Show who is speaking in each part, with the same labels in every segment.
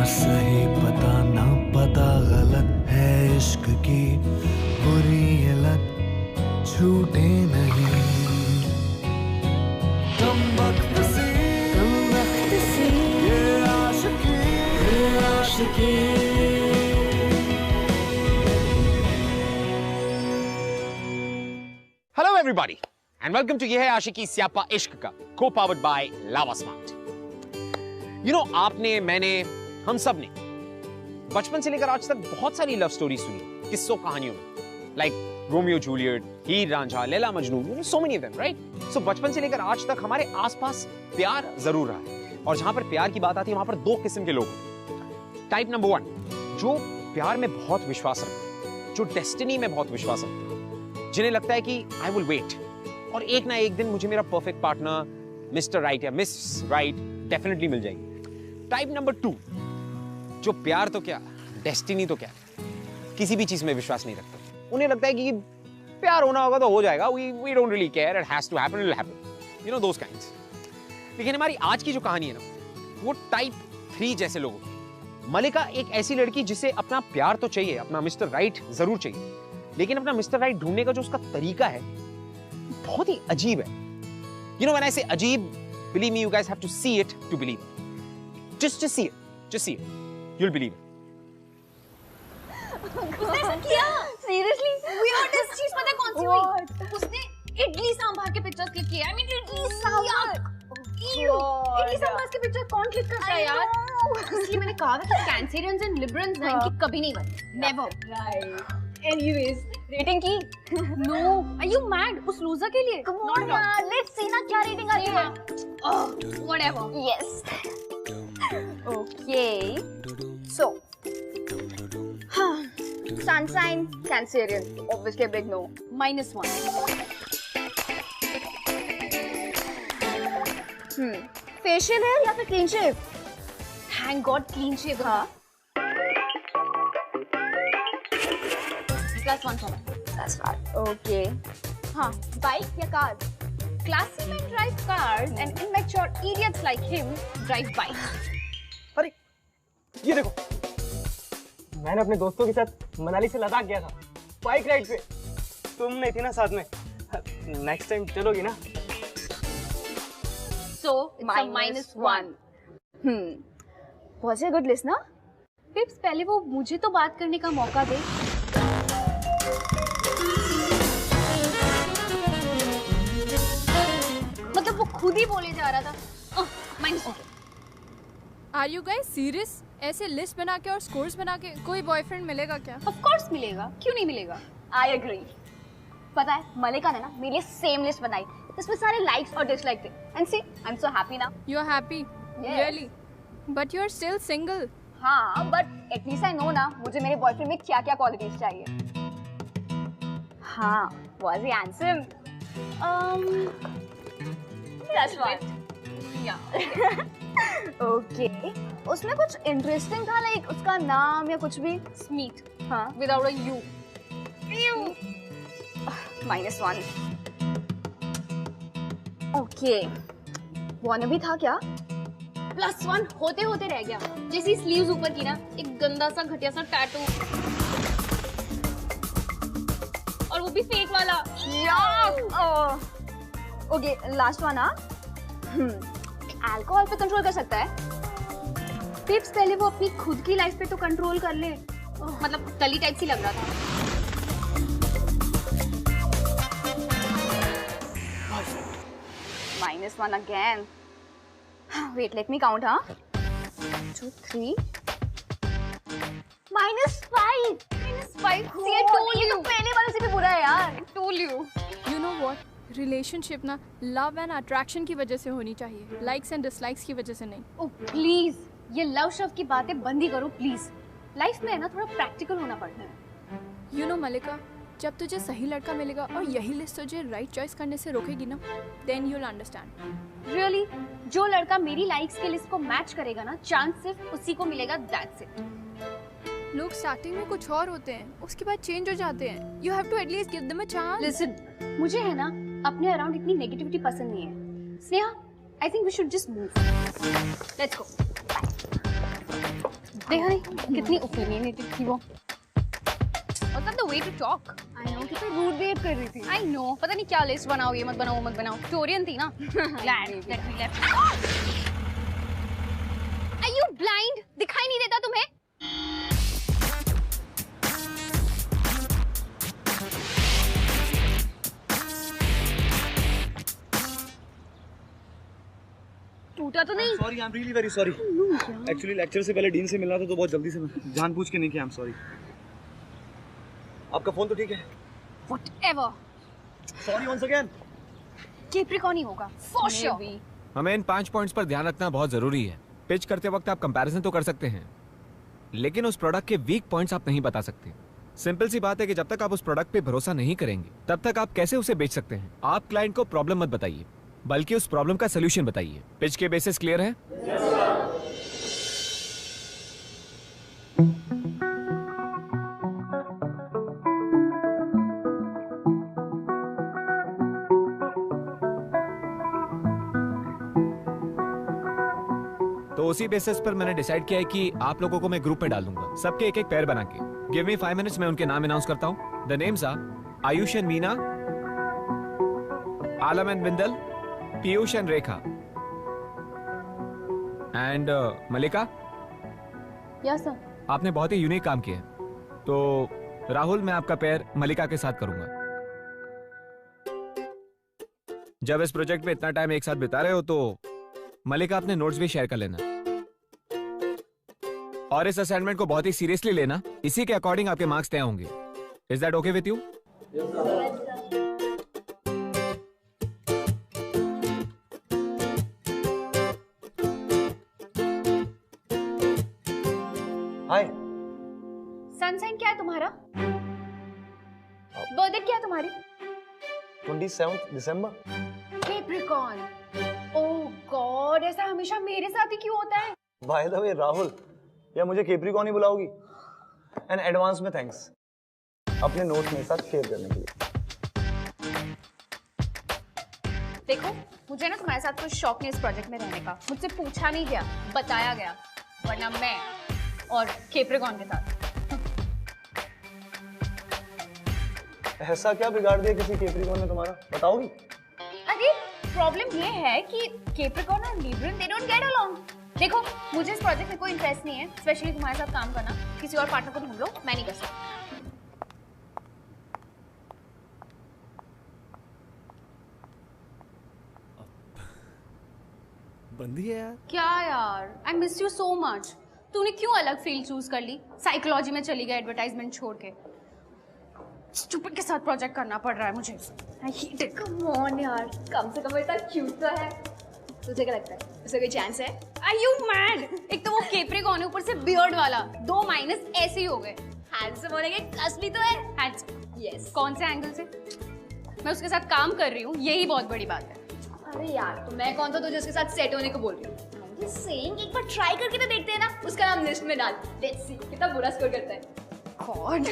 Speaker 1: सही पता ना पता गलत है इश्क की बुरी ये लत छूटे नहीं। कम वक्त से ये आशिकी
Speaker 2: Hello everybody and welcome to ये है आशिकी स्यापा इश्क का co-powered by Lava Smart। You know, आपने, मैंने, हम सब ने बचपन से लेकर आज तक बहुत सारी लव स्टोरी सुनी किस्सों कहानियों में, like Romeo Juliet, Heer Ranjha, Laila Majnu, so many of them, right? So बचपन से लेकर आज तक हमारे आसपास प्यार जरूर रहा है, और जहां पर प्यार की बात आती है वहां पर दो किस्म के लोग हैं। टाइप नंबर 1, जो प्यार में बहुत विश्वास रखते हैं, जो डेस्टिनी में बहुत विश्वास रखते हैं, जिन्हें लगता है कि आई विल वेट और एक ना एक दिन मुझे मेरा परफेक्ट पार्टनर मिस्टर राइट या मिस राइट डेफिनेटली मिल जाएगी। टाइप नंबर 2, जो प्यार तो क्या, डेस्टिनी तो क्या, किसी भी चीज में विश्वास नहीं रखते। उन्हें लगता है कि प्यार होना होगा तो हो जाएगा, we don't really care, it has to happen, it'll happen, you know those kinds। लेकिन हमारी आज की जो कहानी है ना, वो टाइप 3 जैसे लोगों की। मलिका एक ऐसी लड़की जिसे अपना प्यार तो चाहिए, अपना मिस्टर राइट जरूर चाहिए, लेकिन अपना मिस्टर राइट ढूंढने का जो उसका तरीका है बहुत ही अजीब है। You know when I say अजीब, believe me, you guys have to see it to believe it। Just see it, you'll believe it।
Speaker 3: उसने ऐसा किया? Seriously? Weirdest चीज पता है कौन सी हुई? उसने इडली सांभर के पिक्चर्स क्लिक किए। I mean idli sambar. इडली सांभर के पिक्चर कौन क्लिक करता है यार? इसलिए मैंने कहा था कि कैंसेरियंस एंड लिबरल्स ना इनकी कभी नहीं बनती। Never। Right। Anyways, रेटिंग की? No, are you mad? उस लूजर के लिए? Come on यार, let's see ना क्या रेटिंग आती है। Whatever। Yes। Okay, so sunshine, Cancerian, obviously a big no. -1. Facial hair या फिर clean shave? Thank God clean shave था। +1 for me. That's right. Okay. हाँ, bike या car? Classy men drive cars and immature idiots like him drive bikes.
Speaker 4: अरे ये देखो, मैंने अपने दोस्तों के साथ मनाली से लद्दाख गया था बाइक राइड पे। तुम नहीं थी ना साथ में, नेक्स्ट टाइम चलोगी ना?
Speaker 3: So it's a -1. Was it a good listener? Pips, पहले वो मुझे तो बात करने का मौका दे। मतलब वो खुद ही बोले जा रहा था। -1.
Speaker 5: Are you guys serious? ऐसे लिस्ट बना के और स्कोर्स बना के कोई बॉयफ्रेंड मिलेगा क्या?
Speaker 3: Of course मिलेगा, क्यों नहीं मिलेगा? I agree. पता है मलिका ने ना मेरे लिए सेम लिस्ट बनाई, इसमें सारे लाइक्स और डिसलाइक थे। And see, I'm so happy now.
Speaker 5: You are happy?
Speaker 3: Yes.
Speaker 5: Really? But you are still single.
Speaker 3: हाँ, but at least I know ना मुझे मेरे बॉयफ्रेंड में क्या-क्या क्वालिटीज चाहिए। हाँ, was he handsome? That's right. Yeah. Okay. उसमें कुछ इंटरेस्टिंग था, लाइक उसका नाम या कुछ भी? स्मीथ। हाँ। Without a U. -1. Okay. वाना भी था क्या? +1 होते होते रह गया। जैसी स्लीव्स ऊपर की ना, एक गंदा सा घटिया सा टैटू, और वो भी फेक वाला। Okay, last one. अल्कोहल पे कंट्रोल कर सकता है? टिप्स, पहले वो अपनी खुद की लाइफ पे तो कंट्रोल कर ले। मतलब कली टाइप सी लग रहा था। -1 again. Wait, let me count, huh? 2, 3. -5. See, I told you. पहले वाले से भी बुरा है यार। I told you.
Speaker 5: You know what? Relationship ना लव एंड अट्रैक्शन की वजह से होनी चाहिए, लाइक्स एंड डिसलाइक्स की वजह से नहीं।
Speaker 3: ओह प्लीज, ये लव शब्द की बातें बंद ही करो प्लीज। लाइफ में है ना थोड़ा प्रैक्टिकल होना पड़ता है।
Speaker 5: You know मलिका, जब तुझे सही लड़का मिलेगा और यही लिस्ट तुझे राइट चॉइस करने से रोकेगी ना, then you'll understand.
Speaker 3: Really? जो लड़का मेरी लाइक्स के लिस्ट को मैच करेगा ना, चांस सिर्फ उसी को मिलेगा, that's it.
Speaker 5: लोग स्टार्टिंग में कुछ और होते हैं, उसके बाद चेंज हो जाते हैं। You have to at least give them a chance.
Speaker 3: Listen, मुझे है ना अपने अराउंड इतनी नेगेटिविटी पसंद नहीं है। Sneha, I think we should just move. Let's go. Bye. देखा नहीं कितनी ओपिनियनेटेड थी वो। What's not the way to talk? I know, कितना rude behave कर रही थी। I know, पता नहीं क्या लिस्ट बनाओ, ये मत बनाओ, वो मत बनाओ। Victorian थी ना? Glad that we left. Are you blind? दिखाई नहीं देता तुम्हें? टूटा तो नहीं?
Speaker 4: Sorry, I am really very sorry. Actually lecture से पहले डीन से मिलना था तो बहुत जल्दी से मैं जानबूझ के नहीं किया। I am sorry. आपका फोन तो ठीक है?
Speaker 3: Whatever.
Speaker 4: Sorry once again.
Speaker 3: Capricorn ही होगा for sure.
Speaker 2: हमें इन 5 पॉइंट्स पर ध्यान रखना बहुत जरूरी है। पिच करते वक्त आप कंपैरिजन तो कर सकते हैं, लेकिन उस प्रोडक्ट के वीक पॉइंट्स आप नहीं बता सकते। सिंपल सी बात है कि जब तक आप उस प्रोडक्ट पे भरोसा नहीं करेंगे तब तक आप कैसे उसे बेच सकते हैं। आप क्लाइंट को प्रॉब्लम मत बताइए, बल्कि उस प्रॉब्लम का सोल्यूशन बताइए। पिच के बेसिस क्लियर है? तो उसी बेसिस पर मैंने डिसाइड किया है कि आप लोगों को मैं ग्रुप में डाल दूंगा, सबके एक एक पेयर बना के। गिव मी 5 मिनट्स, मैं उनके नाम अनाउंस करता हूं। The names are Ayush and Meena, Alam and Bindal, Piyush and Rekha, and Malika.
Speaker 3: Yes sir.
Speaker 2: आपने बहुत ही यूनिक काम किया है, तो राहुल मैं आपका पेयर मलिका के साथ करूंगा। जब इस प्रोजेक्ट में इतना टाइम एक साथ बिता रहे हो तो मलिका अपने नोट्स भी शेयर कर लेना, और इस असाइनमेंट को बहुत ही सीरियसली लेना। इसी के अकॉर्डिंग आपके मार्क्स तय होंगे। Is that okay with you?
Speaker 4: Hi.
Speaker 3: Sunshine क्या है तुम्हारा? बर्थडे क्या है तुम्हारी?
Speaker 4: 27 दिसंबर।
Speaker 3: कैप्रिकॉर्न। ओह गॉड, ऐसा हमेशा मेरे साथ ही क्यों होता है?
Speaker 4: बाय द वे राहुल, या मुझे कैप्रिकॉर्न ही बुलाओगी? एंड एडवांस में थैंक्स अपने नोट्स मेरे साथ शेयर करने के लिए।
Speaker 3: देखो, मुझे ना तुम्हारे साथ कोई शौक नहीं इस प्रोजेक्ट में रहने का। मुझसे पूछा नहीं गया, बताया गया, वरना मैं और कैप्रिकॉर्न के साथ।
Speaker 4: ऐसा क्या बिगाड़ दिया किसी कैप्रिकॉर्न ने तुम्हारा, बताओगी?
Speaker 3: अरे प्रॉब्लम ये है कि कैप्रिकॉर्न और Libran they don't get along. देखो, मुझे इस प्रोजेक्ट में कोई इंटरेस्ट नहीं है, स्पेशली तुम्हारे साथ काम करना। किसी और पार्टनर को ढूंढ लो, मैं नहीं कर सकती।
Speaker 1: बंदी है यार।
Speaker 3: क्या यार, I miss you so much. तूने क्यों अलग फील्ड चूज कर ली? साइकोलॉजी में चली गई एडवर्टाइजमेंट छोड़ के। स्टूपिड के साथ प्रोजेक्ट करना पड़ रहा है मुझे। I hate it.
Speaker 5: Come on यार, कम से कम इतना क्यूट तो है। तुझे क्या लगता है उसका कोई चांस है?
Speaker 3: Are you mad? एक तो वो कैप्रिकॉर्न है, ऊपर से बियर्ड वाला, 2 माइनस ऐसे ही हो गए।
Speaker 5: हैंडसम होने के कस भी तो है।
Speaker 3: हैंडसम।
Speaker 5: यस।
Speaker 3: कौन से एंगल से? मैं उसके साथ काम कर रही हूँ, यही बहुत बड़ी बात है।
Speaker 5: अरे यार, तो मैं कौन था तुझे उसके साथ सेट होने को बोल रही हूँ? Just saying, एक बार ट्राई करके तो देखते हैं ना। उसका नाम लिस्ट में डाल, लेट्स सी कितना बुरा स्कोर करता है।
Speaker 3: गॉड।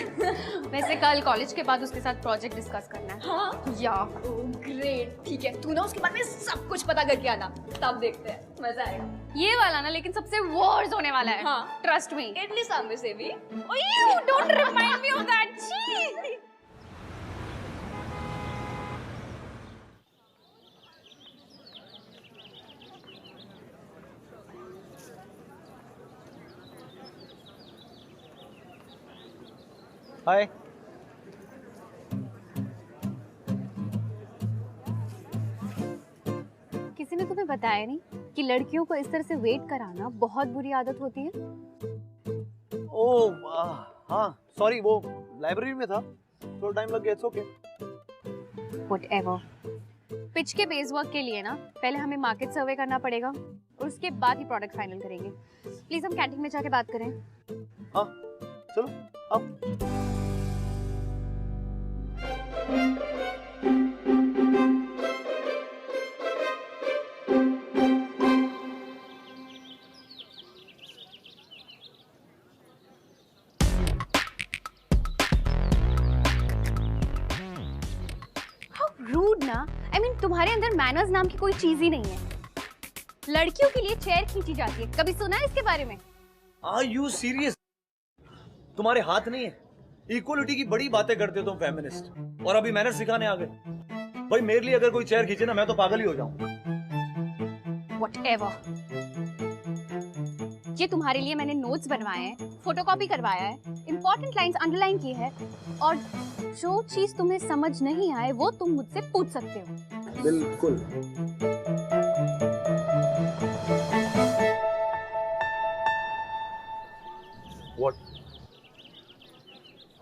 Speaker 3: वैसे कल कॉलेज के बाद उसके साथ प्रोजेक्ट डिस्कस करना है।
Speaker 5: हाँ
Speaker 3: या
Speaker 5: ग्रेट, ठीक है। तू ना उसके बारे में सब कुछ पता करके आना, तब देखते हैं, मजा आएगा।
Speaker 3: ये वाला ना, लेकिन सबसे वर्स्ट होने वाला है।
Speaker 5: हाँ।
Speaker 3: Trust me.
Speaker 5: इडली सांभर से भी।
Speaker 3: You don't remind me of that. Gee.
Speaker 4: हाय।
Speaker 3: किसी ने तुम्हें बताया नहीं कि लड़कियों को इस तरह से वेट कराना बहुत बुरी आदत होती है?
Speaker 4: ओह हाँ सॉरी, वो लाइब्रेरी में था, थोड़ा टाइम लग गया। It's okay.
Speaker 3: Whatever. पिच के बेस वर्क के लिए ना पहले हमें मार्केट सर्वे करना पड़ेगा और उसके बाद ही प्रोडक्ट फाइनल करेंगे। प्लीज हम कैंटीन में जाके बात करें।
Speaker 4: हाँ चलो अब।
Speaker 3: रूड ना, I mean, तुम्हारे अंदर मैनर्स नाम की कोई चीज ही नहीं है। लड़कियों के लिए चेयर खींची जाती है, कभी सुना है इसके बारे में?
Speaker 6: Are you serious? तुम्हारे हाथ नहीं है? इक्वलिटी की बड़ी बातें करते हो तुम फेमिनिस्ट, और अभी मैनर्स सिखाने आ गए। भाई मेरे लिए अगर कोई चेयर खींचे ना, मैं तो पागल ही हो जाऊं।
Speaker 5: Whatever. ये तुम्हारे लिए मैंने नोट्स बनवाए हैं, फोटोकॉपी करवाया है, इंपॉर्टेंट लाइंस अंडरलाइन की है, और जो चीज तुम्हें समझ नहीं आए वो तुम मुझसे पूछ सकते हो।
Speaker 6: बिल्कुल। What?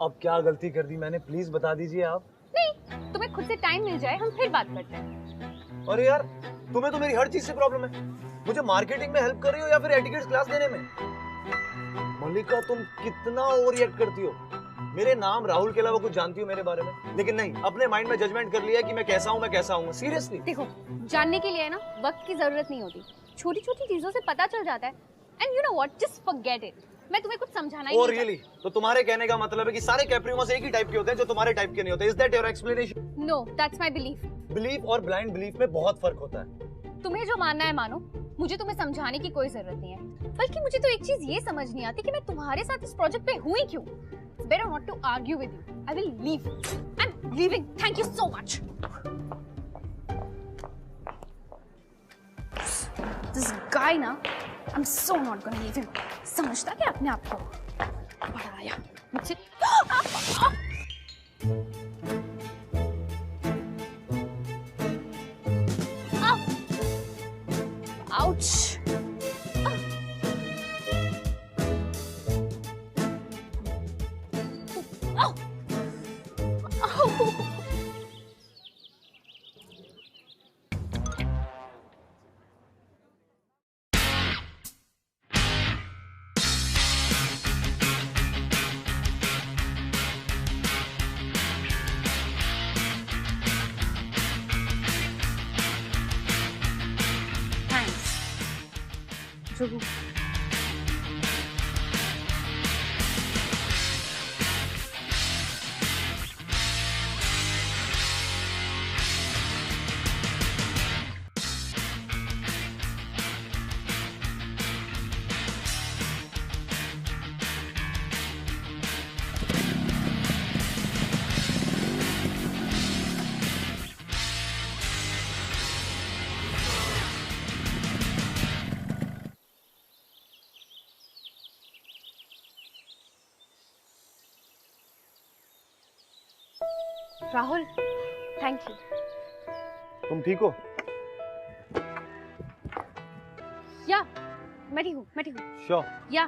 Speaker 6: अब क्या गलती कर दी मैंने, प्लीज बता दीजिए आप।
Speaker 5: नहीं, तुम्हें खुद से टाइम मिल जाए हम फिर बात करते हैं।
Speaker 6: अरे यार, तुम्हें तो मेरी हर चीज से प्रॉब्लम है। मुझे मार्केटिंग में हेल्प कर रही हो या फिर एटिकेट्स क्लास देने में? मल्लिका, तुम कितना ओवर रिएक्ट करती हो। मेरे नाम राहुल के अलावा कुछ जानती हो मेरे बारे में? लेकिन नहीं, अपने माइंड में जजमेंट कर लिया कि मैं कैसा हूँ, मैं कैसा हूँ। सीरियसली
Speaker 5: देखो, जानने के लिए ना वक्त की जरूरत नहीं होती, छोटी छोटी चीजों से पता चल जाता है। And you know what, just forget it. मैं तुम्हें कुछ समझाना ही नहीं चाहती।
Speaker 6: रियली? तो तुम्हारे कहने का मतलब है कि सारे कैप्रिमोस एक ही टाइप के होते हैं जो तुम्हारे टाइप के नहीं होते। Is that your explanation?
Speaker 5: No, that's my belief.
Speaker 6: Belief और ब्लाइंड बिलीफ में बहुत फर्क होता है।
Speaker 5: तुम्हें जो मानना है मानो, मुझे तुम्हें समझाने की कोई जरूरत नहीं है। बल्कि मुझे तो एक चीज ये समझ नहीं आती कि मैं तुम्हारे साथ इस प्रोजेक्ट पे हुई क्यों। Better not to argue with you. I will leave. I am leaving. Thank you so much. This guy ना, I am so not gonna leave him. समझता क्या अपने आप को? बड़ा आया मुझे। Ouch! Oh! Oh! Juhu. Rahul, thank you.
Speaker 6: तुम ठीक हो?
Speaker 5: या, मैं ठीक हूँ, मैं ठीक हूँ।
Speaker 6: श्योर?
Speaker 5: या।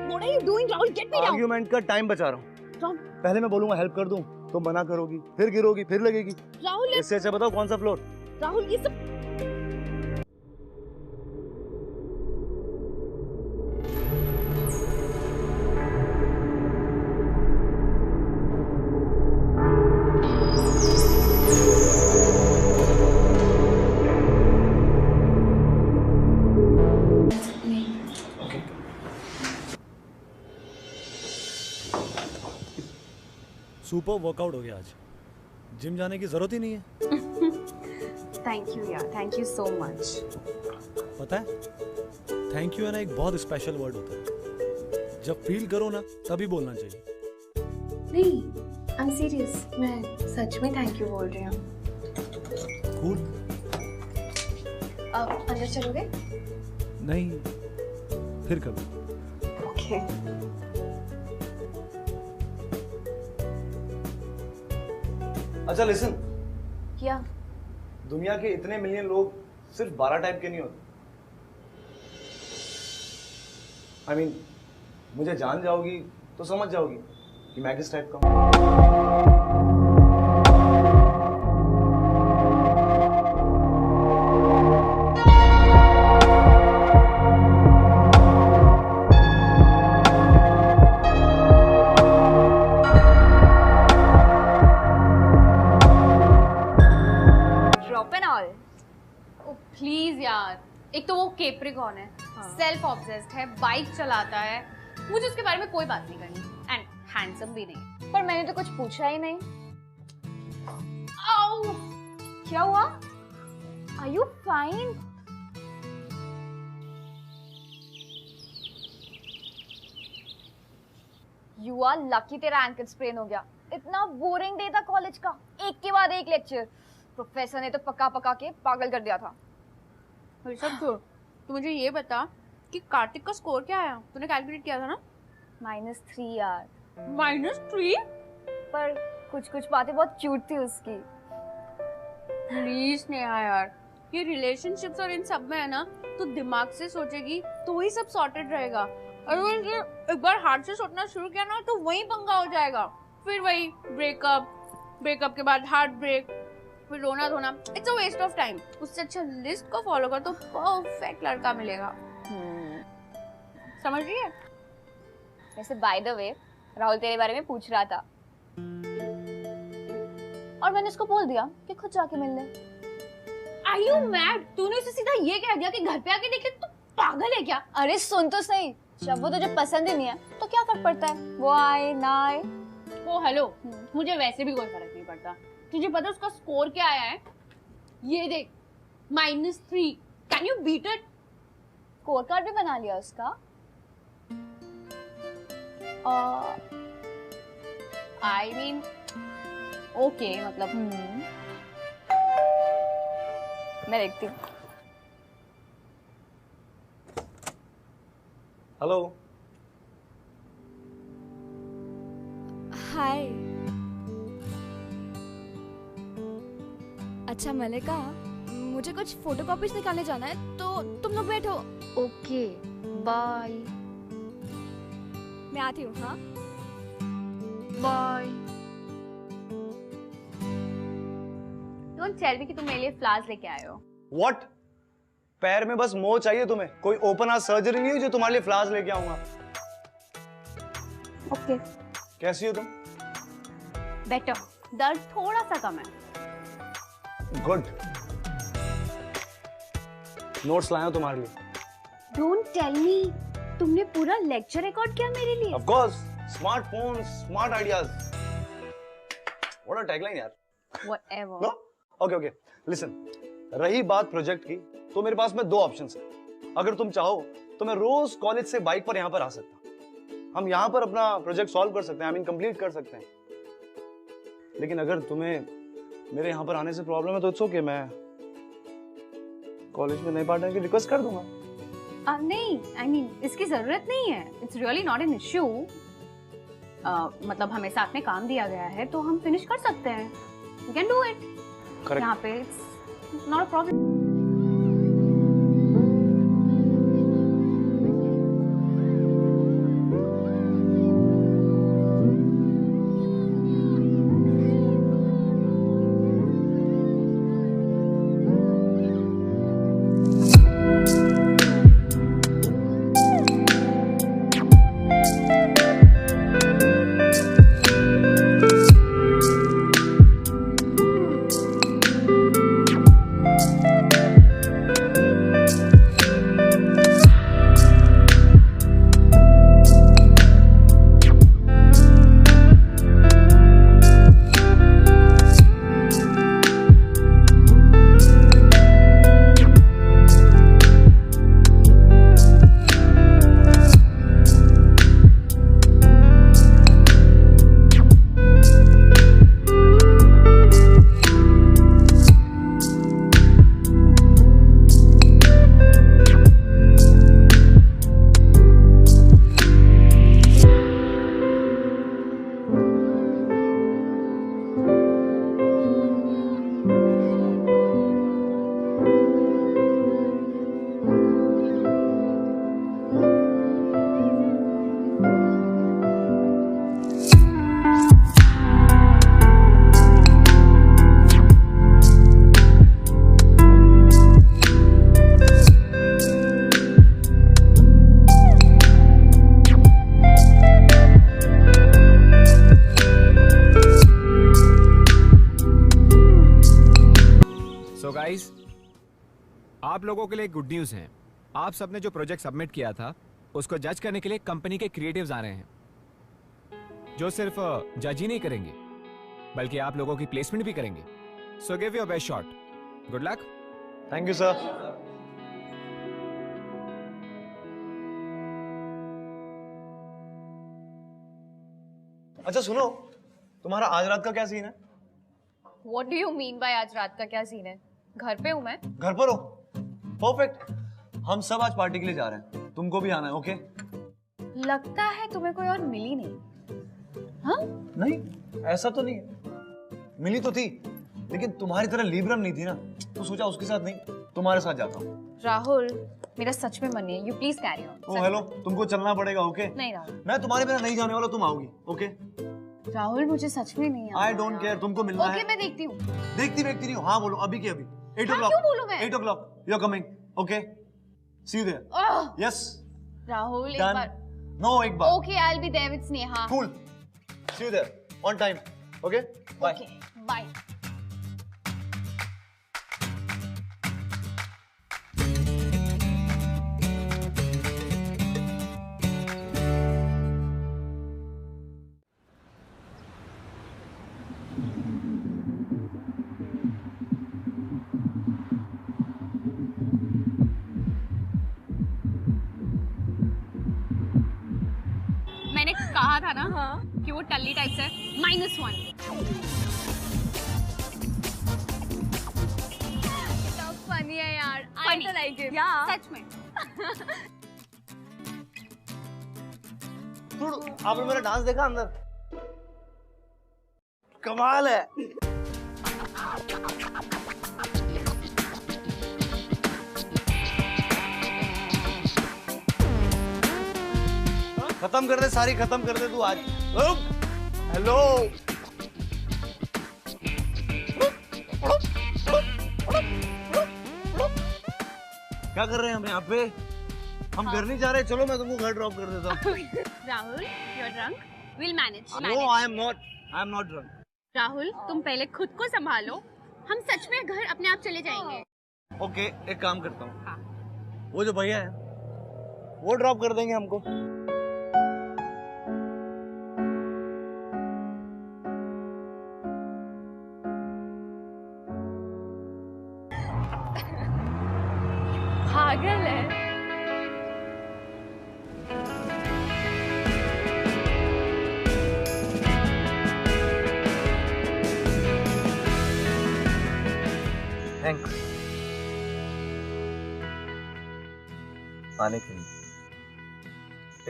Speaker 5: What are you doing, Rahul? Get me down.
Speaker 6: Argument का टाइम बचा रहा हूँ।
Speaker 5: Rahul,
Speaker 6: पहले मैं बोलूंगा हेल्प कर दूं, तुम मना करोगी, फिर गिरोगी, फिर लगेगी।
Speaker 5: Rahul,
Speaker 6: इससे अच्छा बताओ कौन सा फ्लोर?
Speaker 5: राहुल, ये सब
Speaker 6: सुपर वर्कआउट हो गया आज। जिम जाने की जरूरत ही नहीं है।
Speaker 5: थैंक यू यार, थैंक यू सो मच।
Speaker 6: पता है, थैंक यू है ना एक बहुत स्पेशल वर्ड होता है। जब फील करो ना तभी बोलना चाहिए।
Speaker 3: नहीं, आई एम सीरियस। मैं सच में थैंक यू बोल रही हूँ।
Speaker 6: कूल।
Speaker 3: अब अंदर चलोगे?
Speaker 6: नहीं, फिर कभी।
Speaker 3: ओके।
Speaker 6: अच्छा लिसन,
Speaker 3: क्या?
Speaker 6: दुनिया के इतने मिलियन लोग सिर्फ 12 टाइप के नहीं होते। I mean, मुझे जान जाओगी तो समझ जाओगी कि मैं किस टाइप का हूँ।
Speaker 5: प्लीज यार, एक तो वो केप्रिकॉन है, सेल्फ ऑब्सेस्ड है, बाइक चलाता है, मुझे उसके बारे में कोई बात नहीं करनी, एंड हैंडसम भी नहीं।
Speaker 3: पर मैंने तो कुछ पूछा ही नहीं।
Speaker 5: आओ,
Speaker 3: क्या हुआ? Are you fine? You are lucky तेरा एंकल स्प्रेन हो गया। इतना बोरिंग डे था कॉलेज का, एक के बाद एक लेक्चर। प्रोफेसर ने तो पका पका के पागल कर दिया था।
Speaker 5: सब छोड़, तू मुझे ये बता कि कार्तिक का स्कोर क्या आया? तूने कैलकुलेट किया था ना?
Speaker 3: -3 यार।
Speaker 5: -3?
Speaker 3: पर कुछ कुछ बातें बहुत क्यूट थी उसकी।
Speaker 5: प्लीज नेहा यार, ये रिलेशनशिप्स और इन सब में है ना, तो दिमाग से सोचेगी तो ही सब सॉर्टेड रहेगा। अगर एक बार हार्ट से सोचना शुरू किया ना तो वही पंगा हो जाएगा। फिर वही ब्रेकअप के बाद हार्ट ब्रेक, फिर रोना धोना। It's a waste of time. उससे अच्छा लिस्ट को फॉलो कर तो परफेक्ट लड़का मिलेगा। समझ रही है?
Speaker 3: वैसे बाय द वे राहुल तेरे बारे में पूछ रहा था और मैंने उसको बोल दिया कि खुद जाके मिल ले।
Speaker 5: Are you mad? तूने उसे सीधा ये कह दिया कि घर पे आके देख ले? तू पागल है क्या?
Speaker 3: अरे सुन तो सही, जब वो तुझे पसंद ही नहीं है तो क्या फर्क पड़ता है, वो आए ना आए।
Speaker 5: ओ हेलो, मुझे वैसे भी कोई फर्क नहीं पड़ता। तुझे पता उसका स्कोर क्या आया है? ये देख, -3। Can you beat it?
Speaker 3: Score card भी बना लिया उसका।
Speaker 5: आई मीन ओके, मतलब
Speaker 3: मैं देखती हूँ।
Speaker 6: हेलो।
Speaker 7: हाय। अच्छा मलिका, मुझे कुछ फोटोकॉपीज निकालने जाना है, तो तुम लोग बैठो।
Speaker 3: Okay bye.
Speaker 7: मैं आती हूँ। हाँ
Speaker 3: बाय।
Speaker 5: डोंट टेल मी कि तुम मेरे लिए फ्लावर्स लेके आए हो।
Speaker 6: व्हाट? पैर में बस मोह चाहिए तुम्हें? कोई ओपन हार्ट सर्जरी नहीं हुई जो तुम्हारे लिए फ्लावर्स लेके आऊंगा?
Speaker 5: ओके।
Speaker 6: कैसी हो तुम?
Speaker 5: बेटर। दर्द थोड़ा सा कम है।
Speaker 6: गुड। नोट्स लाया हूं तुम्हारे लिए।
Speaker 5: डोंट टेल मी, तुमने पूरा लेक्चर रिकॉर्ड किया मेरे लिए?
Speaker 6: Of course, smartphone, smart ideas. What a tagline यार।
Speaker 5: Whatever.
Speaker 6: नो? Okay, listen. रही बात प्रोजेक्ट की, तो मेरे पास में 2 ऑप्शंस हैं। अगर तुम चाहो तो मैं रोज कॉलेज से बाइक पर यहाँ पर आ सकता हूँ। हम यहाँ पर अपना प्रोजेक्ट सॉल्व कर सकते हैं, आई मीन कंप्लीट कर सकते हैं। लेकिन अगर तुम्हें मेरे यहाँ पर आने से प्रॉब्लम है तो इट्स ओके, मैं कॉलेज में नए पार्टनर की रिक्वेस्ट कर दूंगा।
Speaker 5: नहीं, आई मीन इसकी जरूरत नहीं है। It's really not an issue. मतलब हमें साथ में काम दिया गया है तो हम फिनिश कर सकते हैं। We can do it.
Speaker 6: Correct.
Speaker 5: यहाँ पे इट्स नॉट अ प्रॉब्लम।
Speaker 8: आप लोगों के लिए गुड न्यूज़ है। आप सबने जो प्रोजेक्ट सबमिट किया था उसको जज करने के लिए कंपनी के क्रिएटिव्स आ रहे हैं, जो सिर्फ जज ही नहीं करेंगे बल्कि आप लोगों की प्लेसमेंट भी करेंगे। So give your best shot. Good luck.
Speaker 6: Thank you sir. अच्छा सुनो, तुम्हारा आज रात का क्या सीन है?
Speaker 5: What do you mean by आज रात का क्या सीन है? घर पे हूँ मैं।
Speaker 6: घर पर हो? परफेक्ट। हम सब आज पार्टी के लिए जा रहे हैं, तुमको भी आना है। ओके?
Speaker 5: लगता है तुम्हें कोई और मिली नहीं। हाँ?
Speaker 6: नहीं, ऐसा तो नहीं है। मिली तो थी, लेकिन तुम्हारी तरह लीब्रम नहीं थी ना, तो सोचा उसके साथ नहीं, तुम्हारे साथ जाता हूँ।
Speaker 5: राहुल, मेरा सच में मन नहीं है। You please carry on.
Speaker 6: Oh hello, तुमको चलना पड़ेगा। ओके?
Speaker 5: नहीं राहुल।
Speaker 6: मैं तुम्हारे बिना नहीं जाने वाला, तुम आओगी। ओके?
Speaker 5: राहुल, मुझे सच में नहीं
Speaker 6: आई डोंट केयर, तुमको मिलना है।
Speaker 5: ओके, मैं देखती हूँ।
Speaker 6: देखती नहीं हो? हाँ बोलो, अभी के अभी। 8 o'clock।
Speaker 5: क्यों बोलूं मैं?
Speaker 6: 8 o'clock, you are coming. Okay? See you there. Yes.
Speaker 5: Rahul, एक
Speaker 6: Done.
Speaker 5: बार।
Speaker 6: No, एक बार।
Speaker 5: Okay, I'll be there with Sneha.
Speaker 6: Cool. See you there. On time. Okay? Bye.
Speaker 5: Okay, bye. मैंने कहा था ना कि वो टल्ली टाइप से -1। फनी है यार। I also like it. सच में।
Speaker 6: आपने मेरा डांस देखा अंदर? कमाल है। खत्म कर दे, सारी खत्म कर दे तू आज। हेलो, क्या कर रहे हैं हम यहाँ पे? हम घर नहीं जा रहे, चलो मैं तुमको घर ड्रॉप कर देता हूँ।
Speaker 5: Rahul, you're drunk. We'll manage.
Speaker 6: No, I am not drunk.
Speaker 5: Rahul, तुम पहले खुद को संभालो। हम सच में घर अपने आप चले जाएंगे।
Speaker 6: ओके, एक काम करता हूँ।
Speaker 5: हाँ।
Speaker 6: वो जो भैया है, वो ड्रॉप कर देंगे हमको।
Speaker 5: पागल है।
Speaker 6: थैंक्स आने के लिए।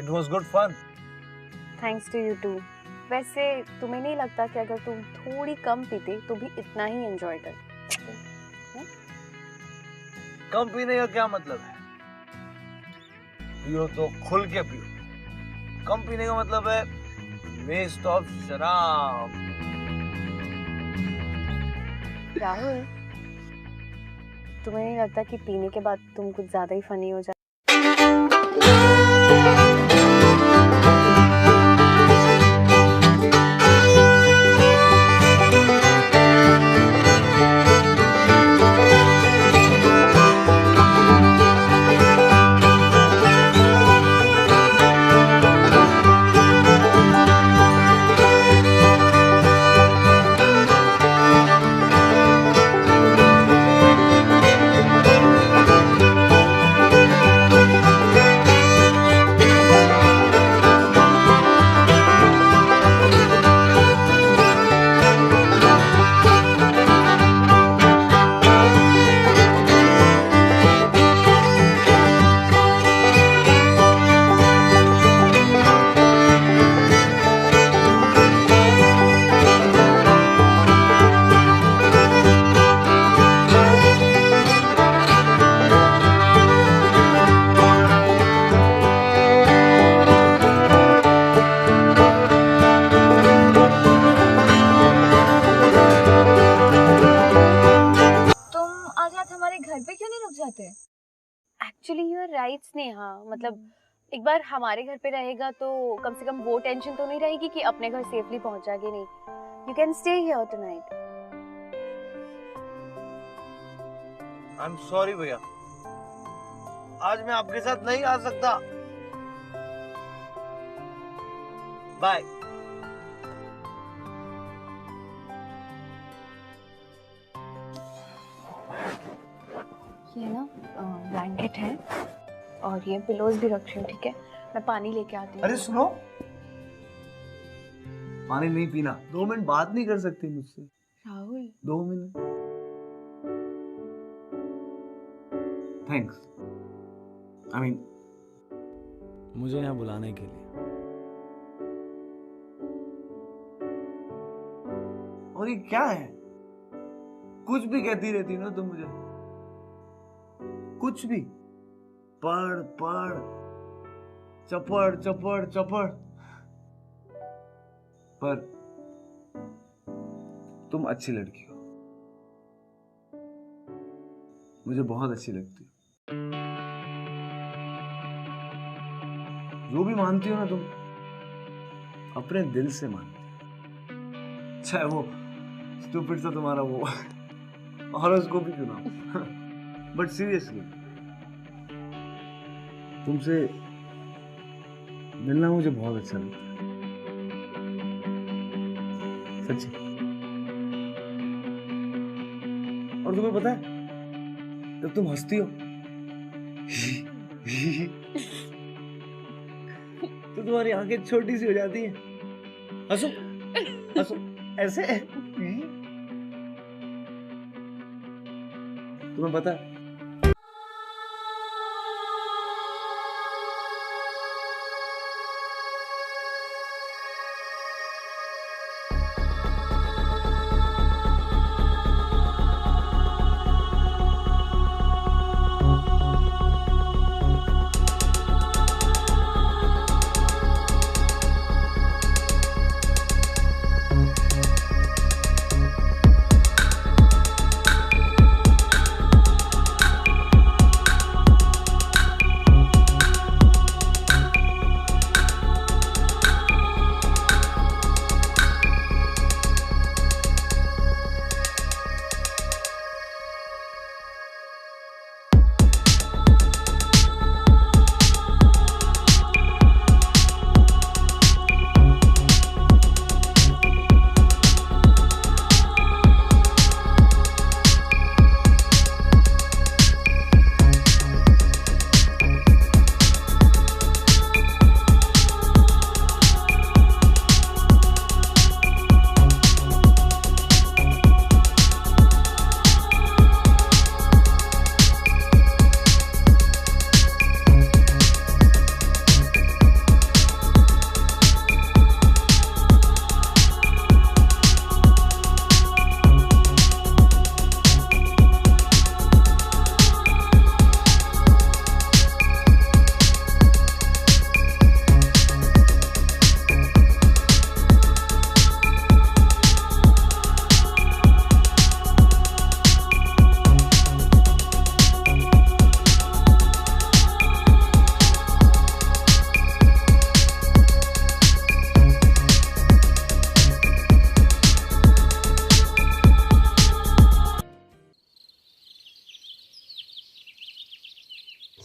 Speaker 6: It was good fun.
Speaker 9: Thanks to you too. वैसे तुम्हें नहीं लगता कि अगर तुम थोड़ी कम पीते तो भी इतना ही एंजॉय कर?
Speaker 6: कम पीने का क्या मतलब है? पियो तो खुल के पियो। कम पीने का मतलब है वेस्ट ऑफ शराब।
Speaker 9: राहुल, तुम्हें नहीं लगता कि पीने के बाद तुम कुछ ज्यादा ही फनी हो जाते? Actually you are right Sneha, मतलब एक बार हमारे घर पे रहेगा तो कम से कम वो टेंशन तो नहीं रहेगी कि अपने घर सेफली पहुंचा के नहीं। You can stay here tonight.
Speaker 6: I am sorry भैया, आज मैं आपके साथ नहीं आ सकता। बाय।
Speaker 9: ये ना ब्लैंकेट है और ये पिलोज भी रख रही हूँ, ठीक है? मैं पानी लेके आती हूँ।
Speaker 6: अरे सुनो, पानी नहीं पीना। 2 मिनट बात नहीं कर सकती मुझसे?
Speaker 9: Rahul
Speaker 6: 2 minute. Thanks. I mean मुझे यहाँ बुलाने के लिए। और ये क्या है? कुछ भी कहती रहती ना तुम मुझे, कुछ भी। पढ़ पढ़, चपड़ चपड़ चपड़। पर तुम अच्छी लड़की हो, मुझे बहुत अच्छी लगती हो। जो भी मानती हो ना तुम, अपने दिल से मानती हो। चाहे वो स्टूपिड सा तुम्हारा वो हॉरोस्कोप भी क्यों ना हो। बट सीरियसली तुमसे मिलना मुझे बहुत अच्छा लगता है, सच्ची। और तुम्हें पता है, जब तुम हंसती हो तो तुम्हारी आंखें छोटी सी हो जाती हैं। हंसो हंसो ऐसे। तुम्हें पता है,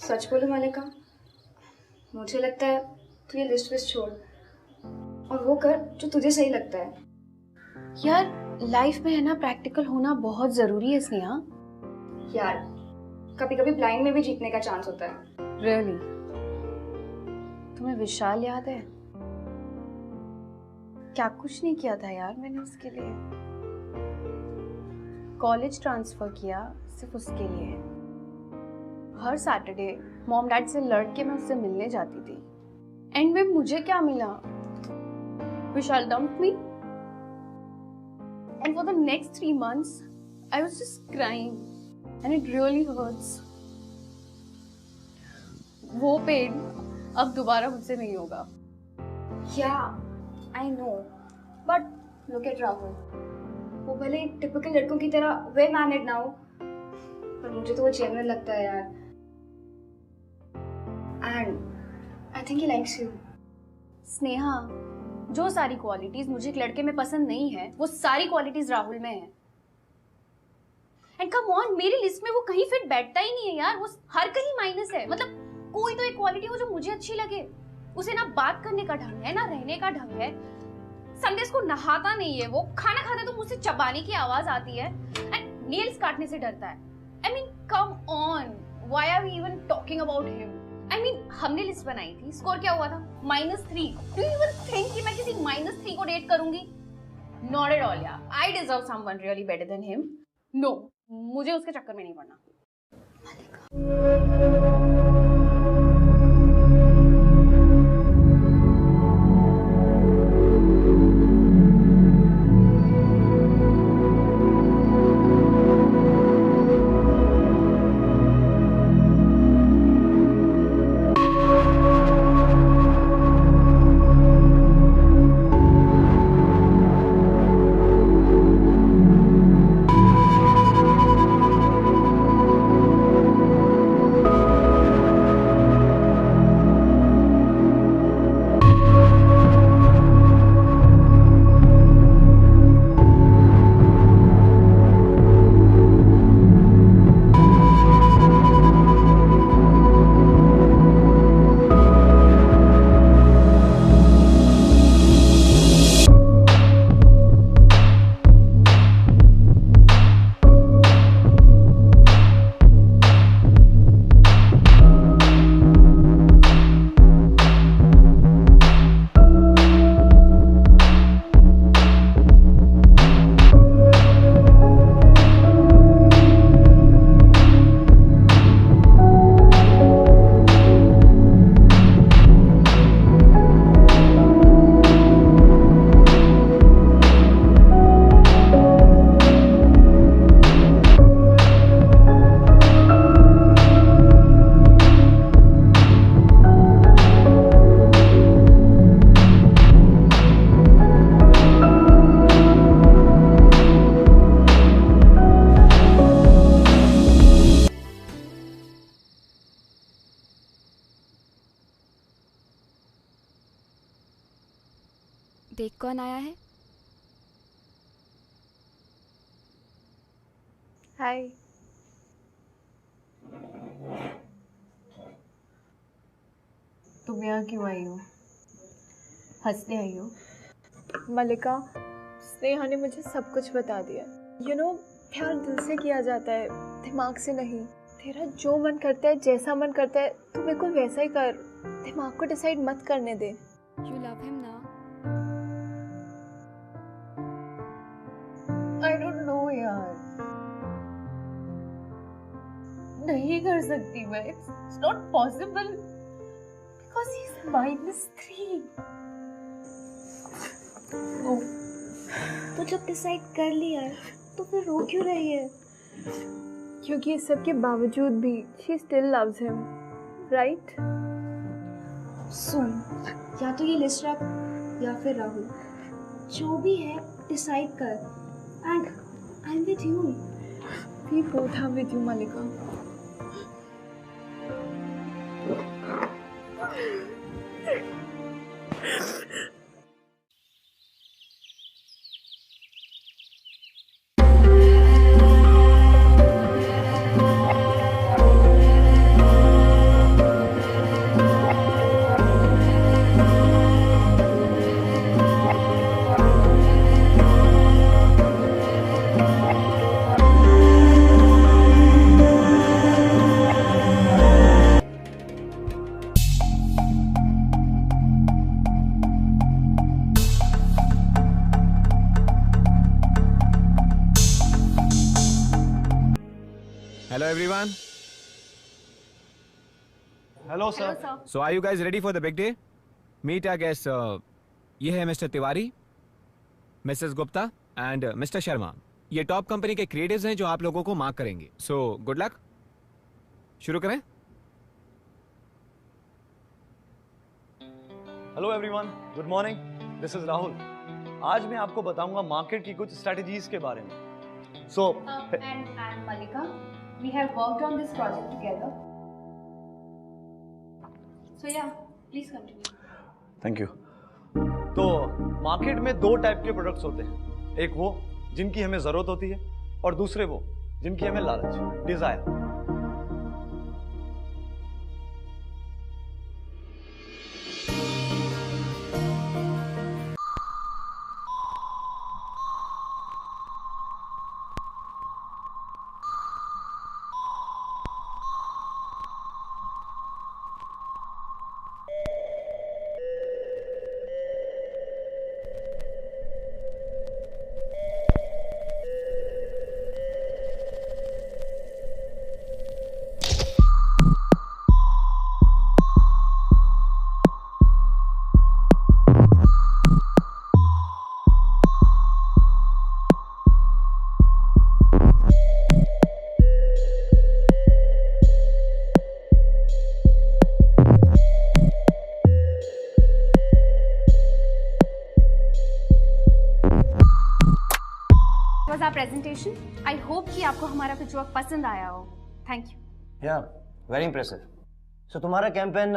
Speaker 3: सच बोलो मलिका, मुझे लगता है तू ये लिस्ट विस्ट छोड़ और वो कर जो तुझे सही लगता है।
Speaker 9: यार लाइफ में है ना, प्रैक्टिकल होना बहुत जरूरी है स्नेहा।
Speaker 3: यार कभी कभी ब्लाइंड में भी जीतने का चांस होता है।
Speaker 9: रियली? तुम्हें विशाल याद है? क्या कुछ नहीं किया था यार मैंने उसके लिए। कॉलेज ट्रांसफर किया सिर्फ उसके लिए। हर सैटरडे मॉम डैड से लड़ के मैं उससे मिलने जाती थी। एंड में मुझे क्या मिला? Vishal dump me. And for the next 3 months, I was just crying, and it really hurts. वो पेन अब दोबारा मुझसे नहीं होगा।
Speaker 3: Yeah, I know, but look at Rahul. वो भले टिपिकल लड़कों की तरह well mannered ना हो, पर मुझे तो वो जेन्युइन लगता है यार। And I think he likes you.
Speaker 9: Sneha, जो सारी क्वालिटीज मुझे एक लड़के में पसंद नहीं है, वो सारी क्वालिटीज राहुल में है।
Speaker 5: एंड कम ऑन, मेरी लिस्ट में वो कहीं फिट बैठता ही नहीं है यार, वो हर कहीं माइनस है। मतलब कोई तो एक क्वालिटी हो जो मुझे अच्छी लगे। उसे ना बात करने का ढंग है, ना रहने का ढंग है। संडेस को नहाता नहीं है वो, खाना खाता तो मुझसे चबाने की आवाज आती है, एंड नेल्स काटने से डरता है। I mean come on, why are we even talking about him? I mean हमने लिस्ट बनाई थी, स्कोर क्या हुआ था? -3। डू यू इवन थिंक कि मैं किसी -3 को डेट करूंगी? नॉट एट ऑल यार, I deserve someone really better than him. No, मुझे उसके चक्कर में नहीं पड़ना।
Speaker 7: देख कौन आया है।
Speaker 9: हाय। तुम यहाँ क्यों आई हो? हंसने आई हो?
Speaker 10: मलिका, स्नेहा ने मुझे सब कुछ बता दिया। यू नो, प्यार दिल से किया जाता है, दिमाग से नहीं। तेरा जो मन करता है, जैसा मन करता है, तू बिल्कुल वैसा ही कर। दिमाग को डिसाइड मत करने दे।
Speaker 7: यू लव हिम ना?
Speaker 9: आई डोंट नो यार, नहीं कर सकती मैं। It's not possible because he is -3।
Speaker 10: तो जब डिसाइड कर लिया है तो फिर रो क्यों रही है? क्योंकि इस सब के बावजूद भी she still loves him, right?
Speaker 11: सुन, या तो ये लिस्ट रख या फिर राहुल, जो भी है डिसाइड कर। And I am with you.
Speaker 10: We both are with you Malika.
Speaker 8: Hello everyone.
Speaker 6: Hello sir.
Speaker 8: So are you guys ready for the big day? Meet our guests. ये है mister Tiwari, Mrs Gupta and mister Sharma. ये top company के creatives हैं जो आप लोगों को mark करेंगे। So good luck. शुरू करें।
Speaker 6: Hello everyone, good morning, this is Rahul. आज मैं आपको बताऊंगा मार्केट की कुछ स्ट्रेटजीज के बारे में। सो
Speaker 5: and I'm Malika. We have worked on this project together. So yeah, please continue.
Speaker 6: Thank you. तो मार्केट में दो टाइप के प्रोडक्ट्स होते हैं, एक वो जिनकी हमें ज़रूरत होती है और दूसरे वो जिनकी हमें लालच, डिजायर।
Speaker 5: प्रेजेंटेशन। आई होप कि आपको हमारा पिच वर्क पसंद आया हो। Thank you.
Speaker 12: या वेरी इंप्रेसिव। सो तुम्हारा कैंपेन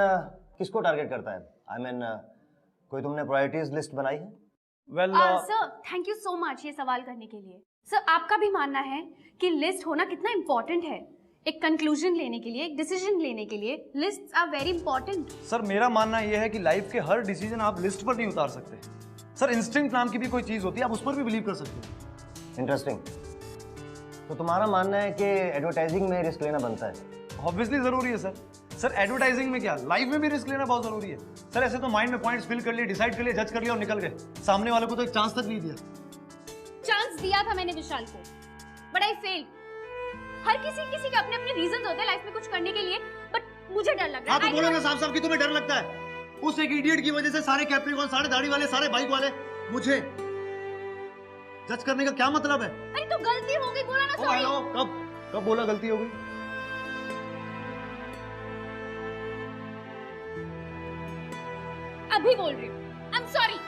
Speaker 12: किसको टारगेट करता है? आई मीन कोई तुमने प्रायोरिटीज लिस्ट बनाई है?
Speaker 6: Well
Speaker 5: sir thank you so much ये सवाल करने के लिए। सर आपका भी मानना है कि लिस्ट होना कितना इंपॉर्टेंट है? एक कंक्लूजन लेने के लिए, एक डिसीजन लेने के लिए lists are very important.
Speaker 6: Sir मेरा मानना यह है कि लाइफ के हर डिसीजन आप लिस्ट पर नहीं उतार सकते। सर इंस्टिंक्ट नाम की भी कोई चीज होती है, आप उस पर भी बिलीव कर सकते हो।
Speaker 12: इंटरेस्टिंग। तो तुम्हारा मानना है कि एडवर्टाइजिंग में रिस्क लेना बनता है?
Speaker 6: ऑब्वियसली जरूरी है सर। सर एडवर्टाइजिंग में क्या, लाइफ में भी रिस्क लेना बहुत जरूरी है। सर ऐसे तो माइंड में पॉइंट्स फिल कर लिए, डिसाइड कर लिया, जज कर लिया और निकल गए। सामने वाले को तो एक चांस तक नहीं दिया।
Speaker 5: चांस दिया था मैंने विशाल को, बट आई फेल। हर किसी के अपने अपने रीजंस होते हैं लाइफ में कुछ करने के लिए, बट मुझे डर लग रहा है।
Speaker 6: हाँ तो बोलो ना साफ साफ कि तुम्हें डर लगता है। उस एक इडियट की वजह से सारे कैप्रिकॉन, सारे दाढ़ी वाले, सारे बाइक वाले मुझे जज करने का क्या मतलब है?
Speaker 5: अरे तो गलती हो गई, बोला ना सॉरी।
Speaker 6: कब बोला गलती हो गई?
Speaker 5: अभी बोल रही हूँ, आई एम सॉरी।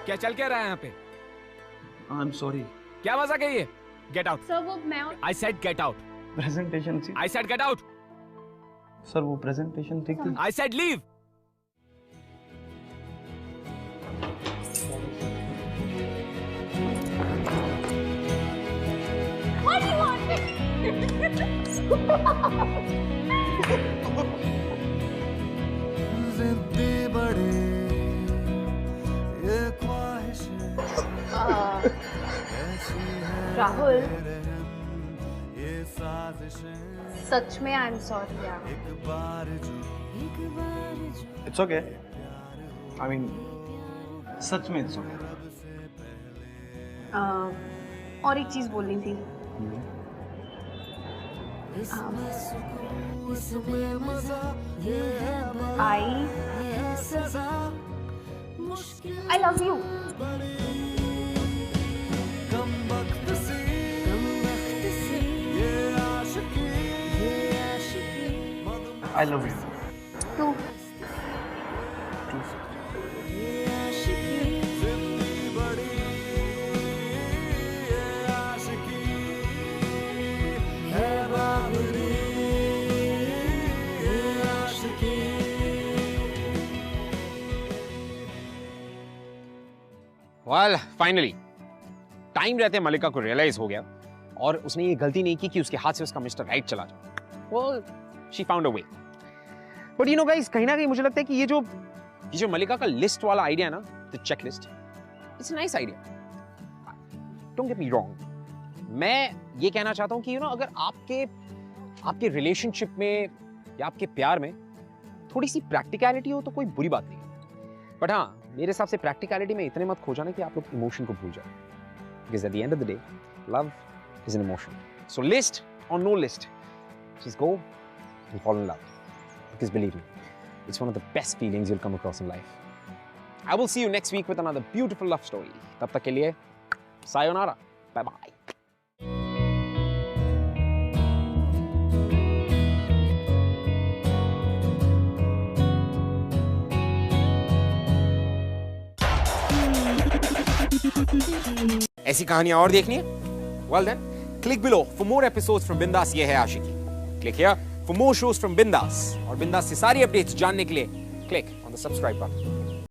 Speaker 8: क्या चल क्या रहा है यहाँ पे?
Speaker 6: I am sorry.
Speaker 8: क्या मजाक है ये? Get out.
Speaker 5: सर वो मैं
Speaker 8: I said get out.
Speaker 6: Presentation थी।
Speaker 8: I said get out.
Speaker 6: Sir वो प्रेजेंटेशन ठीक थी।
Speaker 8: I said leave.
Speaker 5: What do you want?
Speaker 1: जिद्दी बड़े ये ख्वाहिशें
Speaker 9: राहुल
Speaker 1: ये साजिशें
Speaker 9: सच में आई एम सॉरी यार।
Speaker 1: एक बार जो
Speaker 6: इट्स ओके। आई मीन सच में इट्स ओके।
Speaker 9: और एक चीज बोलनी थी। I love you.
Speaker 6: I love you.
Speaker 9: तू
Speaker 2: Well, finally, टाइम रहते मलिका को रियलाइज हो गया और उसने ये गलती नहीं की कि उसके हाथ से उसका मिस्टर राइट चला जाए। Well, she found a way. But you know guys, कहीं ना कहीं मुझे लगता है कि ये जो मलिका का लिस्ट वाला आइडिया है ना, the checklist, it's a nice idea. Don't get me wrong. मैं ये कहना चाहता हूँ कि अगर आपके रिलेशनशिप में या आपके प्यार में थोड़ी सी प्रैक्टिकलिटी हो तो कोई बुरी बात नहीं है। बट हाँ, मेरे हिसाब से प्रैक्टिकलिटी में इतने मत खो जाना कि आप लोग इमोशन को भूल जाए। Because at the end of the day, love is an emotion. So list or no list, just go and fall in love. Because believe me, it's one of the best feelings you'll come across in life. I will see you next week with another beautiful love story. तब तक के लिए, sayonara. Bye bye. ऐसी कहानियां और देखनी है? Well then, click below for more episodes from Bindas ये है आशिकी. Click here for more shows from Bindas और Bindas से सारी अपडेट्स जानने के लिए click on the subscribe button.